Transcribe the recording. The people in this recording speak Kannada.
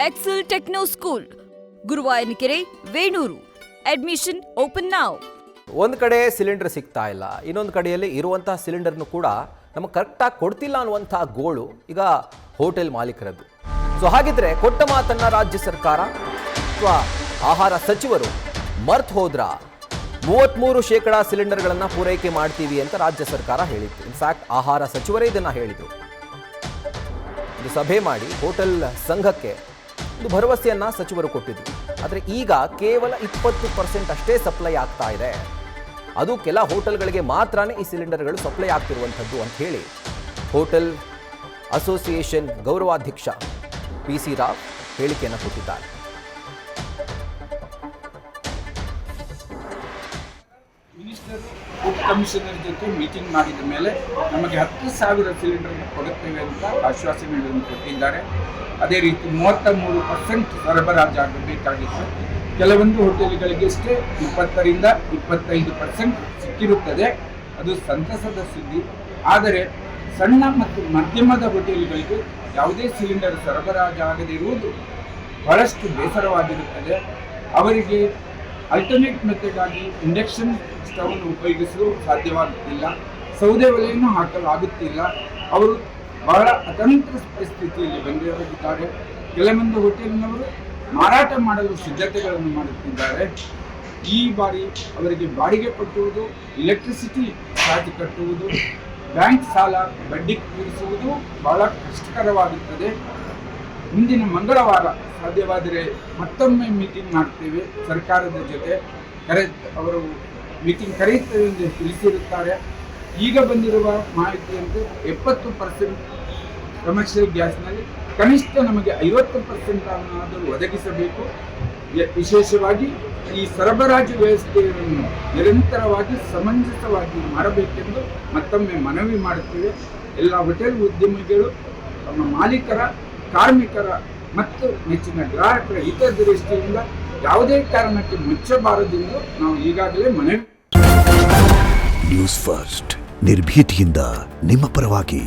Excel techno school, Guruvayanakere, Venur. Admission open now. ಒಂದು ಕಡೆ ಸಿಲಿಂಡರ್ ಸಿಗ್ತಾ ಇಲ್ಲ, ಇನ್ನೊಂದು ಕಡೆಯಲ್ಲಿ ಇರುವಂತಹ ಸಿಲಿಂಡರ್ನು ಕೂಡ ನಮಗೆ ಕರೆಕ್ಟಾಗಿ ಕೊಡ್ತಿಲ್ಲ ಅನ್ನುವಂಥ ಗೋಳು ಈಗ ಹೋಟೆಲ್ ಮಾಲೀಕರದ್ದು. ಸೊ ಹಾಗಿದ್ರೆ ಕೊಟ್ಟ ಮಾತನ್ನ ರಾಜ್ಯ ಸರ್ಕಾರ ಅಥವಾ ಆಹಾರ ಸಚಿವರು ಮರ್ತು ಹೋದ್ರ? 33% ಸಿಲಿಂಡರ್ಗಳನ್ನು ಪೂರೈಕೆ ಮಾಡ್ತೀವಿ ಅಂತ ರಾಜ್ಯ ಸರ್ಕಾರ ಹೇಳಿತ್ತು. ಇನ್ಫ್ಯಾಕ್ಟ್ ಆಹಾರ ಸಚಿವರೇ ಇದನ್ನ ಹೇಳಿದರು. ಇದು ಸಭೆ ಮಾಡಿ ಹೋಟೆಲ್ ಸಂಘಕ್ಕೆ ಒಂದು ಭರವಸೆಯನ್ನ ಸಚಿವರು ಕೊಟ್ಟಿದ್ರು. ಆದರೆ ಈಗ ಕೇವಲ 20% ಅಷ್ಟೇ ಸಪ್ಲೈ ಆಗ್ತಾ ಇದೆ. ಅದು ಕೆಲ ಹೋಟೆಲ್ಗಳಿಗೆ ಮಾತ್ರನೇ ಈ ಸಿಲಿಂಡರ್ಗಳು ಸಪ್ಲೈ ಆಗ್ತಿರುವಂಥದ್ದು ಅಂತ ಹೇಳಿ ಹೋಟೆಲ್ ಅಸೋಸಿಯೇಷನ್ ಗೌರವಾಧ್ಯಕ್ಷ PC ರಾವ್ ಹೇಳಿಕೆಯನ್ನು ಕೊಟ್ಟಿದ್ದಾರೆ. ಮಿನಿಸ್ಟರ್ ಉಪ ಕಮಿಷನರ್ ಜೊತೆ ಮೀಟಿಂಗ್ ಮಾಡಿದ ಮೇಲೆ ನಮಗೆ 10,000 ಸಿಲಿಂಡರ್ ಕೊಡುತ್ತೇವೆ ಅಂತ ಆಶ್ವಾಸನೆಗಳನ್ನು ಕೊಟ್ಟಿದ್ದಾರೆ. ಅದೇ ರೀತಿ 33% ಸರಬರಾಜಾಗಬೇಕಾಗಿತ್ತು. ಕೆಲವೊಂದು ಹೋಟೆಲ್ಗಳಿಗೆ ಅಷ್ಟೇ 20ರಿಂದ 25% ಸಿಕ್ಕಿರುತ್ತದೆ. ಅದು ಸಂತಸದ ಸುದ್ದಿ. ಆದರೆ ಸಣ್ಣ ಮತ್ತು ಮಧ್ಯಮದ ಹೋಟೆಲ್ಗಳಿಗೆ ಯಾವುದೇ ಸಿಲಿಂಡರ್ ಸರಬರಾಜಾಗದಿರುವುದು ಬಹಳಷ್ಟು ಬೇಸರವಾಗಿರುತ್ತದೆ. ಅವರಿಗೆ ಅಲ್ಟರ್ನೇಟ್ ಮೆಥಡ್ ಆಗಿ ಇಂಡಕ್ಷನ್ ಸ್ಟವನ್ನು ಉಪಯೋಗಿಸಲು ಸಾಧ್ಯವಾಗುತ್ತಿಲ್ಲ, ಸೌದೆ ಒಲೆಯನ್ನು ಹಾಕಲು ಆಗುತ್ತಿಲ್ಲ. ಅವರು ಬಹಳ ಅತಂತ್ರ ಪರಿಸ್ಥಿತಿಯಲ್ಲಿ ಬಂದಿರುತ್ತಾರೆ. ಕೆಲವೊಂದು ಹೋಟೆಲ್ನವರು ಮಾರಾಟ ಮಾಡಲು ಸಿದ್ಧತೆಗಳನ್ನು ಮಾಡುತ್ತಿದ್ದಾರೆ. ಈ ಬಾರಿ ಅವರಿಗೆ ಬಾಡಿಗೆ ಕಟ್ಟುವುದು, ಎಲೆಕ್ಟ್ರಿಸಿಟಿ ಚಾರ್ಜ್ ಕಟ್ಟುವುದು, ಬ್ಯಾಂಕ್ ಸಾಲ ಬಡ್ಡಿ ತೀರಿಸುವುದು ಬಹಳ ಕಷ್ಟಕರವಾಗುತ್ತದೆ. ಮುಂದಿನ ಮಂಗಳವಾರ ಸಾಧ್ಯವಾದರೆ ಮತ್ತೊಮ್ಮೆ ಮೀಟಿಂಗ್ ಮಾಡ್ತೇವೆ ಸರ್ಕಾರದ ಜೊತೆ. ಅವರು ಮೀಟಿಂಗ್ ಕರೆಯುತ್ತೇವೆ ಎಂದು ತಿಳಿಸಿರುತ್ತಾರೆ. ಈಗ ಬಂದಿರುವ ಮಾಹಿತಿಯಂತೆ 70% ಕಮರ್ಷಿಯಲ್ ಗ್ಯಾಸ್ನಲ್ಲಿ ಕನಿಷ್ಠ ನಮಗೆ 50% ಅನ್ನಾದರೂ ಒದಗಿಸಬೇಕು. ವಿಶೇಷವಾಗಿ ಈ ಸರಬರಾಜು ವ್ಯವಸ್ಥೆಯನ್ನು ನಿರಂತರವಾಗಿ ಸಮಂಜಸವಾಗಿ ಮಾಡಬೇಕೆಂದು ಮತ್ತೊಮ್ಮೆ ಮನವಿ ಮಾಡುತ್ತೇವೆ. ಎಲ್ಲ ಹೋಟೆಲ್ ಉದ್ಯಮಿಗಳು ತಮ್ಮ ಮಾಲೀಕರ, ಕಾರ್ಮಿಕರ ಮತ್ತು ನೆಚ್ಚಿನ ಗ್ರಾಹಕರ ಹಿತದೃಷ್ಟಿಯಿಂದ ಯಾವುದೇ ಕಾರಣಕ್ಕೆ ಮುಚ್ಚಬಾರದೆಂದು ನಾವು ಈಗಾಗಲೇ ಮನವಿ. ನ್ಯೂಸ್ ಫಸ್ಟ್, ನಿರ್ಭೀತಿಯಿಂದ ನಿಮ್ಮ ಪರವಾಗಿ.